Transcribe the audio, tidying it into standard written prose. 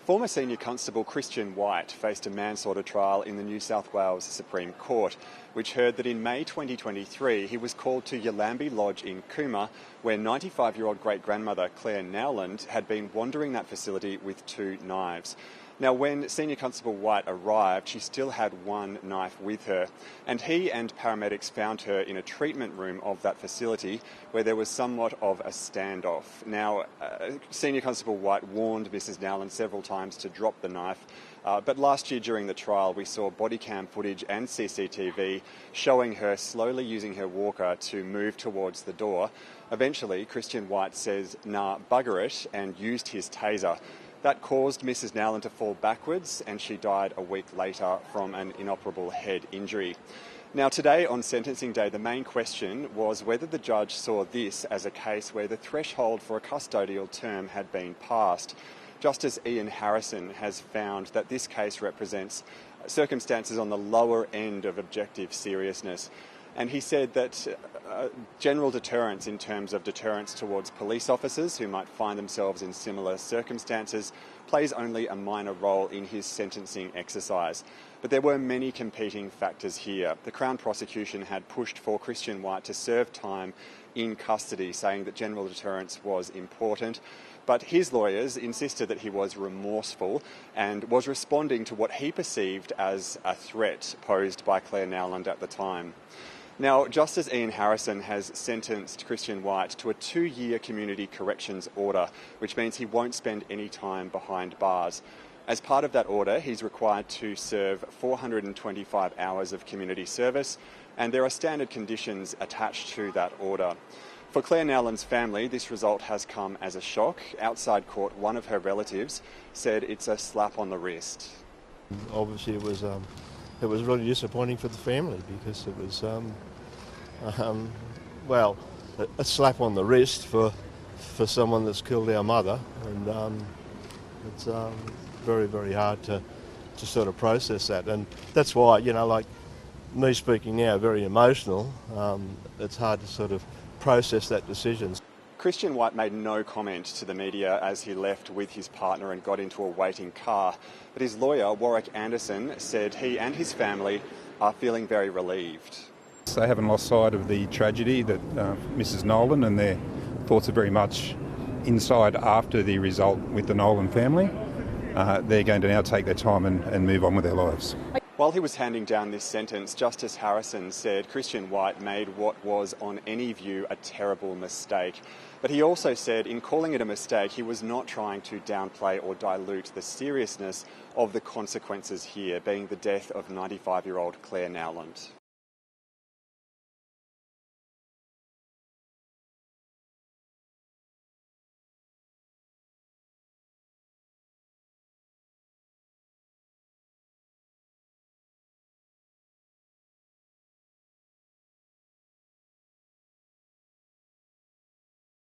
Former Senior Constable Kristian White faced a manslaughter trial in the New South Wales Supreme Court, which heard that in May 2023 he was called to Yallambee Lodge in Cooma, where 95-year-old great-grandmother Clare Nowland had been wandering that facility with 2 knives. Now, when Senior Constable White arrived, she still had 1 knife with her, and he and paramedics found her in a treatment room of that facility where there was somewhat of a standoff. Now, Senior Constable White warned Mrs Nowland several times to drop the knife, but last year during the trial we saw body cam footage and CCTV showing her slowly using her walker to move towards the door. Eventually, Kristian White says, "Nah, bugger it," and used his taser. That caused Mrs Nowland to fall backwards, and she died a week later from an inoperable head injury. Now, today on sentencing day, the main question was whether the judge saw this as a case where the threshold for a custodial term had been passed. Justice Ian Harrison has found that this case represents circumstances on the lower end of objective seriousness. And he said that general deterrence in terms of deterrence towards police officers who might find themselves in similar circumstances plays only a minor role in his sentencing exercise. But there were many competing factors here. The Crown prosecution had pushed for Kristian White to serve time in custody, saying that general deterrence was important. But his lawyers insisted that he was remorseful and was responding to what he perceived as a threat posed by Clare Nowland at the time. Now, Justice Ian Harrison has sentenced Kristian White to a 2-year community corrections order, which means he won't spend any time behind bars. As part of that order, he's required to serve 425 hours of community service, and there are standard conditions attached to that order. For Clare Nowland's family, this result has come as a shock. Outside court, one of her relatives said it's a slap on the wrist. Obviously, it was really disappointing for the family because it was, a slap on the wrist for someone that's killed our mother, and it's very, very hard to sort of process that, and that's why, like me speaking now, very emotional. It's hard to sort of process that decision. Kristian White made no comment to the media as he left with his partner and got into a waiting car, but his lawyer, Warwick Anderson, said he and his family are feeling very relieved. They haven't lost sight of the tragedy that Mrs Nowland, and their thoughts are very much inside after the result with the Nowland family. They're going to now take their time and move on with their lives. While he was handing down this sentence, Justice Harrison said Kristian White made what was, on any view, a terrible mistake. But he also said in calling it a mistake, he was not trying to downplay or dilute the seriousness of the consequences here, being the death of 95-year-old Clare Nowland.